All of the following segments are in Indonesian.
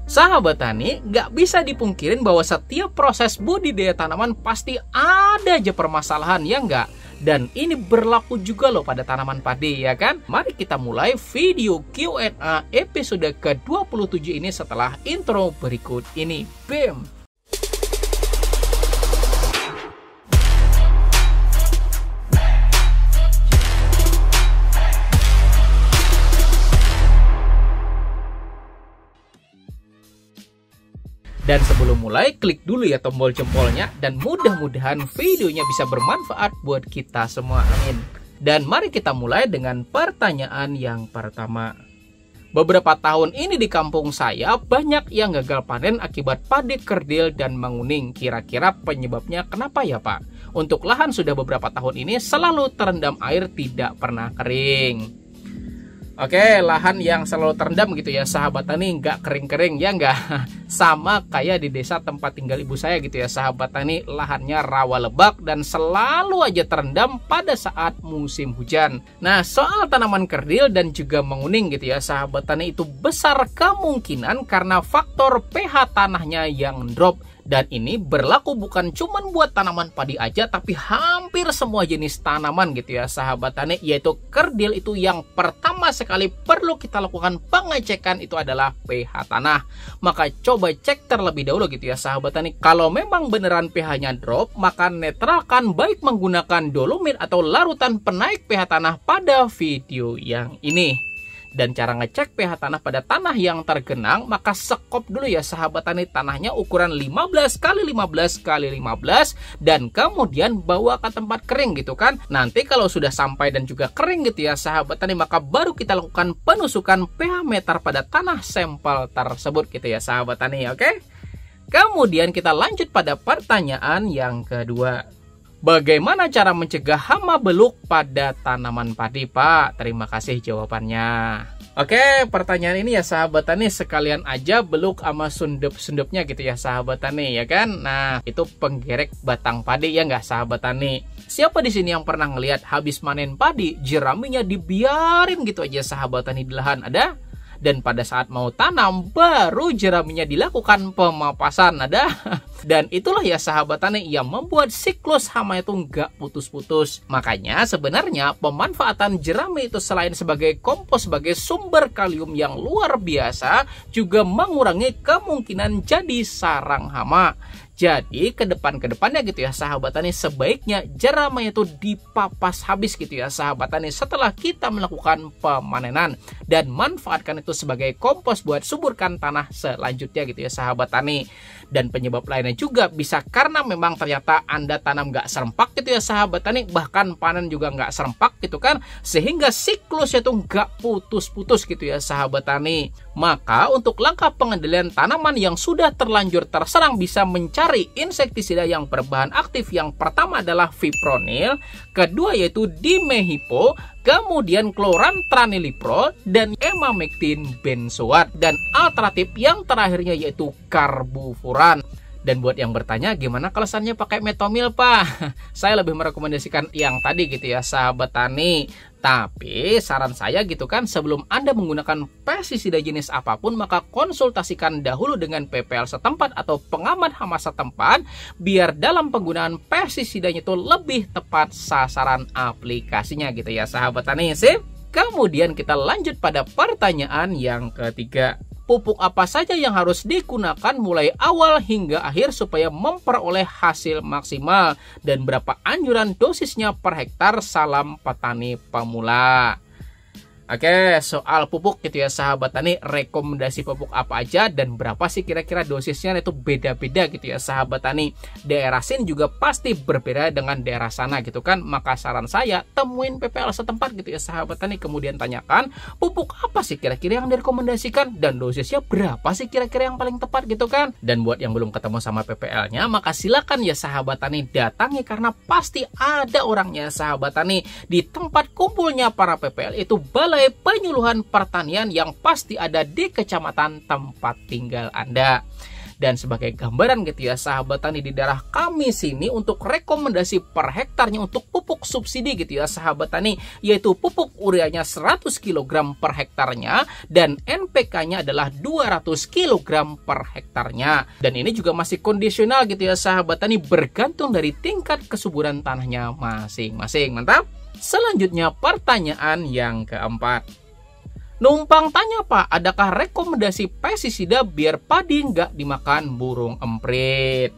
Sahabat tani, nggak bisa dipungkirin bahwa setiap proses budidaya tanaman pasti ada aja permasalahan, ya nggak? Dan ini berlaku juga loh pada tanaman padi, ya kan? Mari kita mulai video Q&A episode ke-27 ini setelah intro berikut ini. BAM! Dan sebelum mulai, klik dulu ya tombol jempolnya dan mudah-mudahan videonya bisa bermanfaat buat kita semua. Amin. Dan mari kita mulai dengan pertanyaan yang pertama. Beberapa tahun ini di kampung saya banyak yang gagal panen akibat padi kerdil dan menguning. Kira-kira penyebabnya kenapa ya Pak? Untuk lahan sudah beberapa tahun ini selalu terendam air, tidak pernah kering. Oke, lahan yang selalu terendam gitu ya sahabat tani, nggak kering-kering ya nggak? Sama kayak di desa tempat tinggal ibu saya gitu ya sahabat tani, lahannya rawa lebak dan selalu aja terendam pada saat musim hujan. Nah, soal tanaman kerdil dan juga menguning gitu ya sahabat tani, itu besar kemungkinan karena faktor pH tanahnya yang drop. Dan ini berlaku bukan cuma buat tanaman padi aja, tapi hampir semua jenis tanaman gitu ya sahabat tani, yaitu kerdil itu yang pertama sekali perlu kita lakukan pengecekan itu adalah pH tanah. Maka coba cek terlebih dahulu gitu ya sahabat tani. Kalau memang beneran pH-nya drop, maka netralkan baik menggunakan dolomit atau larutan penaik pH tanah pada video yang ini. Dan cara ngecek pH tanah pada tanah yang tergenang, maka sekop dulu ya sahabat tani tanahnya ukuran 15 x 15 x 15 dan kemudian bawa ke tempat kering gitu kan. Nanti kalau sudah sampai dan juga kering gitu ya sahabat tani, maka baru kita lakukan penusukan pH meter pada tanah sampel tersebut gitu ya sahabat tani, oke? Kemudian kita lanjut pada pertanyaan yang kedua. Bagaimana cara mencegah hama beluk pada tanaman padi, Pak? Terima kasih jawabannya. Oke, pertanyaan ini ya sahabat tani, sekalian aja beluk sama sundup-sundupnya gitu ya sahabat tani, ya kan? Nah, itu penggerek batang padi ya nggak sahabat tani? Siapa di sini yang pernah ngelihat habis panen padi, jeraminya dibiarin gitu aja sahabat tani di lahan? Ada? Dan pada saat mau tanam baru jeraminya dilakukan pemapasan, ada. Dan itulah ya sahabat tani yang membuat siklus hama itu nggak putus-putus. Makanya sebenarnya pemanfaatan jerami itu selain sebagai kompos, sebagai sumber kalium yang luar biasa, juga mengurangi kemungkinan jadi sarang hama. Jadi ke depannya gitu ya sahabat tani, sebaiknya jerami itu dipapas habis gitu ya sahabat tani setelah kita melakukan pemanenan, dan manfaatkan itu sebagai kompos buat suburkan tanah selanjutnya gitu ya sahabat tani. Dan penyebab lainnya juga bisa karena memang ternyata Anda tanam nggak serempak gitu ya sahabat tani, bahkan panen juga nggak serempak gitu kan, sehingga siklusnya itu nggak putus-putus gitu ya sahabat tani. Maka untuk langkah pengendalian tanaman yang sudah terlanjur terserang bisa mencari insektisida yang berbahan aktif. Yang pertama adalah fipronil, kedua yaitu dimehipo, kemudian chlorantraniliprol dan emamectin benzoat, dan alternatif yang terakhirnya yaitu karbofuran. Dan buat yang bertanya gimana kelesannya pakai metomil Pak? Saya lebih merekomendasikan yang tadi gitu ya sahabat tani. Tapi saran saya gitu kan, sebelum Anda menggunakan pestisida jenis apapun, maka konsultasikan dahulu dengan PPL setempat atau pengamat hama setempat, biar dalam penggunaan pestisidanya itu lebih tepat sasaran aplikasinya gitu ya sahabat tani. Sip? Kemudian kita lanjut pada pertanyaan yang ketiga. Pupuk apa saja yang harus digunakan mulai awal hingga akhir supaya memperoleh hasil maksimal, dan berapa anjuran dosisnya per hektar? Salam petani pemula. Oke, soal pupuk gitu ya sahabat tani, rekomendasi pupuk apa aja dan berapa sih kira-kira dosisnya itu beda-beda gitu ya sahabat tani. Daerah sini juga pasti berbeda dengan daerah sana gitu kan. Maka saran saya temuin PPL setempat gitu ya sahabat tani, kemudian tanyakan pupuk apa sih kira-kira yang direkomendasikan dan dosisnya berapa sih kira-kira yang paling tepat gitu kan. Dan buat yang belum ketemu sama PPL-nya, maka silakan ya sahabat tani datangi, karena pasti ada orangnya sahabat tani. Di tempat kumpulnya para PPL itu Balai Penyuluhan Pertanian yang pasti ada di kecamatan tempat tinggal Anda. Dan sebagai gambaran gitu ya sahabat tani, di daerah kami sini untuk rekomendasi per hektarnya untuk pupuk subsidi gitu ya sahabat tani, yaitu pupuk ureanya 100 kg per hektarnya dan NPK-nya adalah 200 kg per hektarnya. Dan ini juga masih kondisional gitu ya sahabat tani, bergantung dari tingkat kesuburan tanahnya masing-masing. Mantap. Selanjutnya pertanyaan yang keempat. Numpang tanya Pak, adakah rekomendasi pestisida biar padi nggak dimakan burung emprit?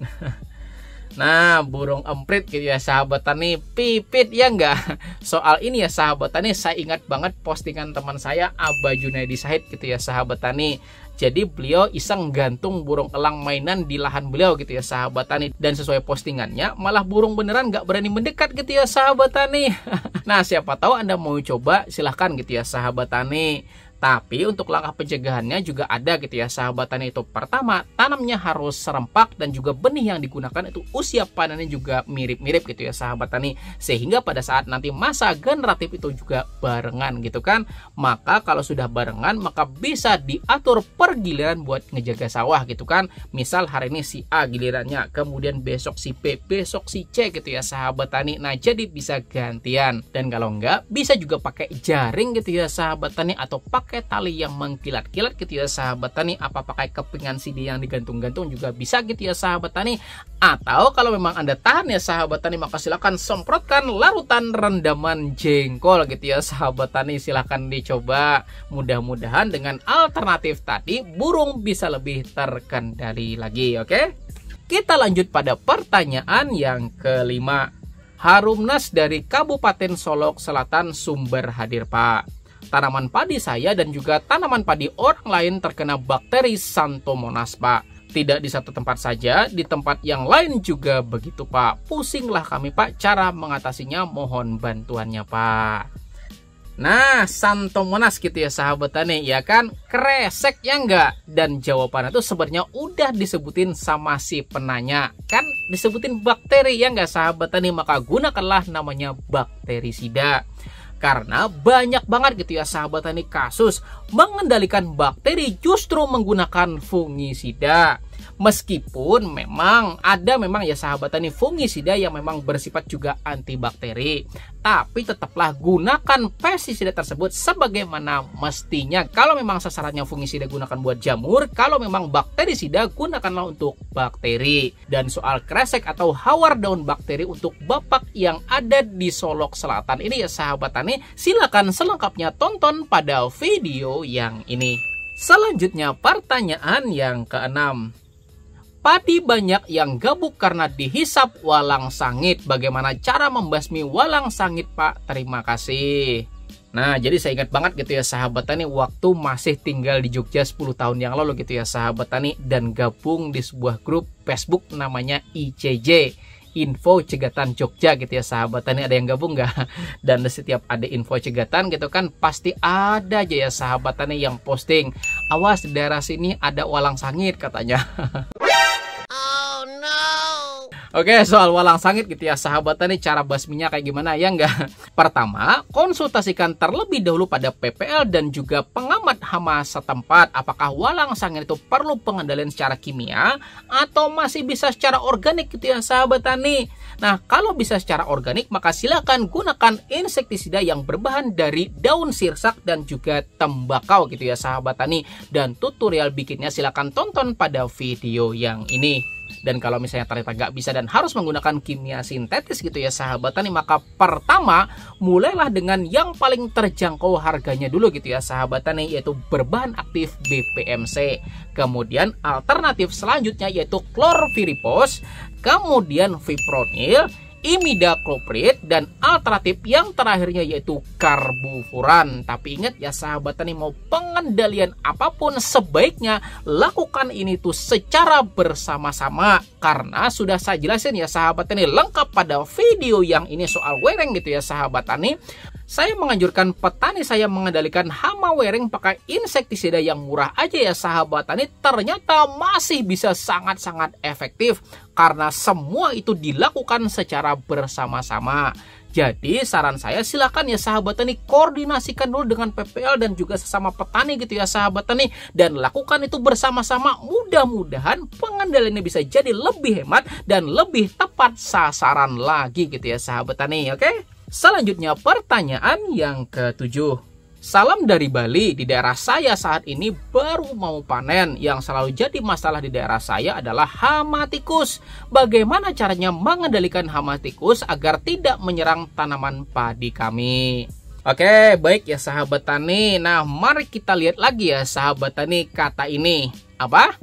Nah, burung emprit gitu ya sahabat tani, pipit ya enggak? Soal ini ya sahabat tani, saya ingat banget postingan teman saya Abah Junaidi Sahid gitu ya sahabat tani. Jadi beliau iseng gantung burung elang mainan di lahan beliau gitu ya sahabat tani. Dan sesuai postingannya, malah burung beneran nggak berani mendekat gitu ya sahabat tani. Nah, siapa tahu Anda mau coba, silahkan gitu ya sahabat tani. Tapi untuk langkah pencegahannya juga ada gitu ya sahabat tani. Itu pertama, tanamnya harus serempak dan juga benih yang digunakan itu usia panennya juga mirip-mirip gitu ya sahabat tani, sehingga pada saat nanti masa generatif itu juga barengan gitu kan. Maka kalau sudah barengan maka bisa diatur per giliran buat ngejaga sawah gitu kan. Misal hari ini si A gilirannya, kemudian besok si B, besok si C gitu ya sahabat tani. Nah, jadi bisa gantian. Dan kalau enggak, bisa juga pakai jaring gitu ya sahabat tani, atau pakai tali yang mengkilat-kilat gitu ya sahabat tani, apa pakai kepingan CD yang digantung-gantung juga bisa gitu ya sahabat tani. Atau kalau memang Anda tahan ya sahabat tani, maka silakan semprotkan larutan rendaman jengkol gitu ya sahabat tani. Silahkan dicoba, mudah-mudahan dengan alternatif tadi burung bisa lebih terkendali lagi. Oke, kita lanjut pada pertanyaan yang kelima. Harumnas dari Kabupaten Solok Selatan Sumber hadir Pak. Tanaman padi saya dan juga tanaman padi orang lain terkena bakteri Xanthomonas Pak. Tidak di satu tempat saja, di tempat yang lain juga begitu Pak. Pusinglah kami Pak, cara mengatasinya mohon bantuannya Pak. Nah, Xanthomonas gitu ya sahabat tani, ya kan? Kresek ya enggak? Dan jawabannya itu sebenarnya udah disebutin sama si penanya. Kan disebutin bakteri ya enggak sahabat tani, maka gunakanlah namanya bakterisida. Karena banyak banget gitu ya sahabat tani kasus mengendalikan bakteri justru menggunakan fungisida. Meskipun memang ada ya sahabat tani fungisida yang memang bersifat juga antibakteri, tapi tetaplah gunakan pestisida tersebut sebagaimana mestinya. Kalau memang sasarannya fungisida gunakan buat jamur, kalau memang bakterisida gunakanlah untuk bakteri. Dan soal kresek atau hawar daun bakteri untuk bapak yang ada di Solok Selatan ini ya sahabat tani, silakan selengkapnya tonton pada video yang ini. Selanjutnya pertanyaan yang keenam. Padi banyak yang gabuk karena dihisap walang sangit. Bagaimana cara membasmi walang sangit Pak? Terima kasih. Nah, jadi saya ingat banget gitu ya sahabat tani, waktu masih tinggal di Jogja 10 tahun yang lalu gitu ya sahabat tani, dan gabung di sebuah grup Facebook namanya ICJ, Info Cegatan Jogja gitu ya sahabat tani. Ada yang gabung nggak? Dan setiap ada info cegatan gitu kan, pasti ada aja ya sahabat tani yang posting, awas di daerah sini ada walang sangit katanya. Oke, soal walang sangit gitu ya sahabat tani, cara basminya kayak gimana ya enggak? Pertama, konsultasikan terlebih dahulu pada PPL dan juga pengamat hama setempat. Apakah walang sangit itu perlu pengendalian secara kimia atau masih bisa secara organik gitu ya sahabat tani? Nah, kalau bisa secara organik maka silakan gunakan insektisida yang berbahan dari daun sirsak dan juga tembakau gitu ya sahabat tani. Dan tutorial bikinnya silakan tonton pada video yang ini. Dan kalau misalnya ternyata nggak bisa dan harus menggunakan kimia sintetis gitu ya sahabat tani, maka pertama mulailah dengan yang paling terjangkau harganya dulu gitu ya sahabat tani, yaitu berbahan aktif BPMC. Kemudian alternatif selanjutnya yaitu klorpirifos, kemudian fipronil, imidacloprid, dan alternatif yang terakhirnya yaitu karbofuran. Tapi ingat ya sahabat tani, mau pengendalian apapun sebaiknya lakukan ini tuh secara bersama-sama, karena sudah saya jelasin ya sahabat tani lengkap pada video yang ini soal wereng gitu ya sahabat tani. Saya menganjurkan petani saya mengendalikan hama wereng pakai insektisida yang murah aja ya sahabat tani. Ternyata masih bisa sangat-sangat efektif karena semua itu dilakukan secara bersama-sama. Jadi saran saya silakan ya sahabat tani koordinasikan dulu dengan PPL dan juga sesama petani gitu ya sahabat tani, dan lakukan itu bersama-sama. Mudah-mudahan pengendaliannya bisa jadi lebih hemat dan lebih tepat sasaran lagi gitu ya sahabat tani. Oke. Selanjutnya pertanyaan yang ke-7. Salam dari Bali, di daerah saya saat ini baru mau panen. Yang selalu jadi masalah di daerah saya adalah hama tikus. Bagaimana caranya mengendalikan hama tikus agar tidak menyerang tanaman padi kami? Oke, baik ya sahabat tani. Nah, mari kita lihat lagi ya sahabat tani kata ini. Apa?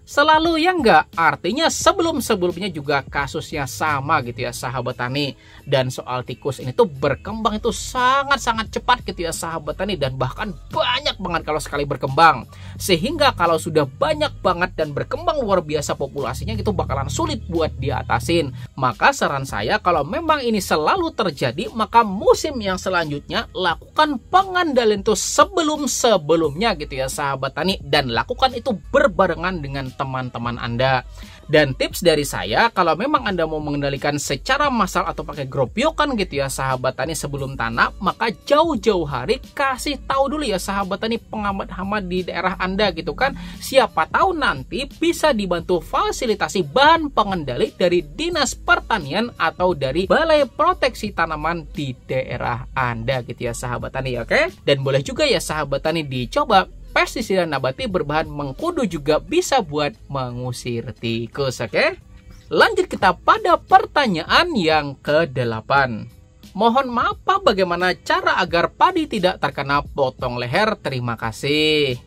Selalu ya enggak, artinya sebelum-sebelumnya juga kasusnya sama gitu ya sahabat tani. Dan soal tikus ini tuh berkembang itu sangat-sangat cepat gitu ya sahabat tani, dan bahkan banyak banget kalau sekali berkembang. Sehingga kalau sudah banyak banget dan berkembang luar biasa populasinya itu bakalan sulit buat diatasin. Maka saran saya kalau memang ini selalu terjadi, maka musim yang selanjutnya lakukan pengendalian itu sebelum-sebelumnya gitu ya sahabat tani, dan lakukan itu berbarengan dengan teman-teman Anda. Dan tips dari saya, kalau memang Anda mau mengendalikan secara massal atau pakai gropiokan gitu ya sahabat tani sebelum tanam, maka jauh-jauh hari kasih tahu dulu ya sahabat tani pengamat hama di daerah Anda gitu kan. Siapa tahu nanti bisa dibantu fasilitasi bahan pengendali dari Dinas Pertanian atau dari Balai Proteksi Tanaman di daerah Anda gitu ya sahabat tani. Oke. Dan boleh juga ya sahabat tani dicoba pestisida nabati berbahan mengkudu, juga bisa buat mengusir tikus. Oke. Lanjut kita pada pertanyaan yang ke-8. Mohon maaf Pak, bagaimana cara agar padi tidak terkena potong leher? Terima kasih.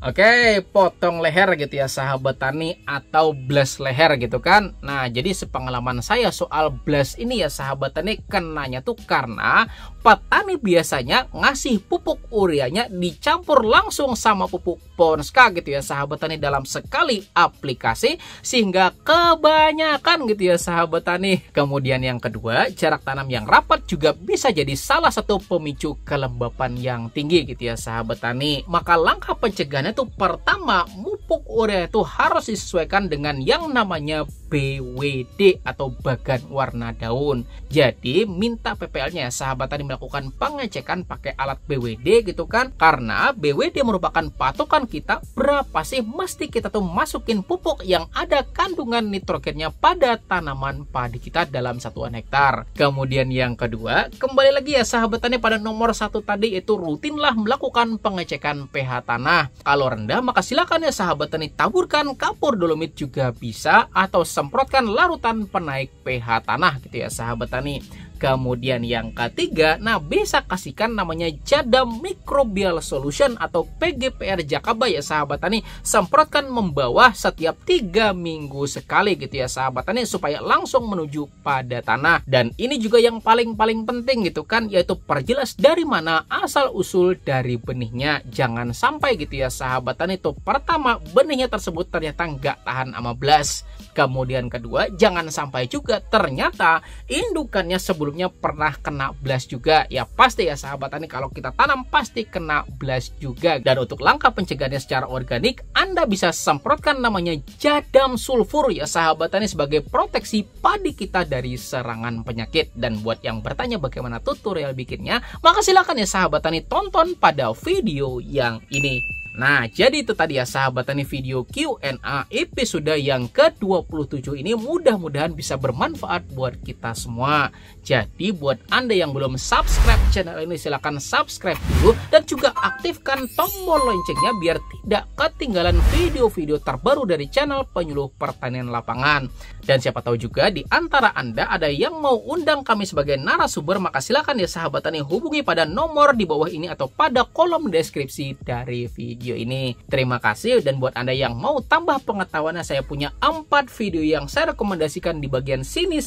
Oke, potong leher gitu ya sahabat tani, atau blast leher gitu kan. Nah, jadi sepengalaman saya soal blast ini ya sahabat tani, kenanya tuh karena petani biasanya ngasih pupuk ureanya dicampur langsung sama pupuk Ponska gitu ya sahabat tani dalam sekali aplikasi, sehingga kebanyakan gitu ya sahabat tani. Kemudian yang kedua, jarak tanam yang rapat juga bisa jadi salah satu pemicu kelembapan yang tinggi gitu ya sahabat tani. Maka langkah pencegahannya itu pertama, pupuk urea itu harus disesuaikan dengan yang namanya BWD atau bagan warna daun. Jadi minta PPL-nya sahabat tani melakukan pengecekan pakai alat BWD gitu kan, karena BWD merupakan patokan kita berapa sih mesti kita tuh masukin pupuk yang ada kandungan nitrogennya pada tanaman padi kita dalam satuan hektar. Kemudian yang kedua, kembali lagi ya sahabat tani pada nomor 1 tadi, itu rutinlah melakukan pengecekan pH tanah. Kalau rendah maka silakan ya sahabat tani taburkan kapur dolomit juga bisa, atau semprotkan larutan penaik pH tanah gitu ya sahabat tani. Kemudian yang ketiga, nah bisa kasihkan namanya Jadam Microbial Solution atau PGPR Jakaba ya sahabat tani. Semprotkan membawah setiap 3 minggu sekali gitu ya sahabat tani, supaya langsung menuju pada tanah. Dan ini juga yang paling penting gitu kan, yaitu perjelas dari mana asal usul dari benihnya. Jangan sampai gitu ya sahabat tani tuh pertama benihnya tersebut ternyata nggak tahan sama blast. Kemudian kedua, jangan sampai juga ternyata indukannya sebelumnya pernah kena blast juga. Ya pasti ya sahabat tani, kalau kita tanam pasti kena blast juga. Dan untuk langkah pencegahannya secara organik, Anda bisa semprotkan namanya Jadam Sulfur ya sahabat tani sebagai proteksi padi kita dari serangan penyakit. Dan buat yang bertanya bagaimana tutorial bikinnya, maka silakan ya sahabat tani tonton pada video yang ini. Nah, jadi itu tadi ya sahabat tani video Q&A episode yang ke-27 ini, mudah-mudahan bisa bermanfaat buat kita semua. Jadi buat Anda yang belum subscribe channel ini, silahkan subscribe dulu dan juga aktifkan tombol loncengnya biar tidak ketinggalan video-video terbaru dari channel Penyuluh Pertanian Lapangan. Dan siapa tahu juga di antara Anda ada yang mau undang kami sebagai narasumber, maka silakan ya sahabat tani hubungi pada nomor di bawah ini atau pada kolom deskripsi dari video ini. Terima kasih. Dan buat Anda yang mau tambah pengetahuannya, saya punya 4 video yang saya rekomendasikan di bagian sini,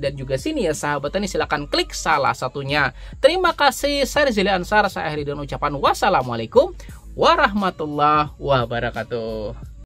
dan juga sini ya sahabat tani, silahkan klik salah satunya. Terima kasih. Saya Rizali Ansar, saya akhiri dengan ucapan wassalamualaikum warahmatullahi wabarakatuh.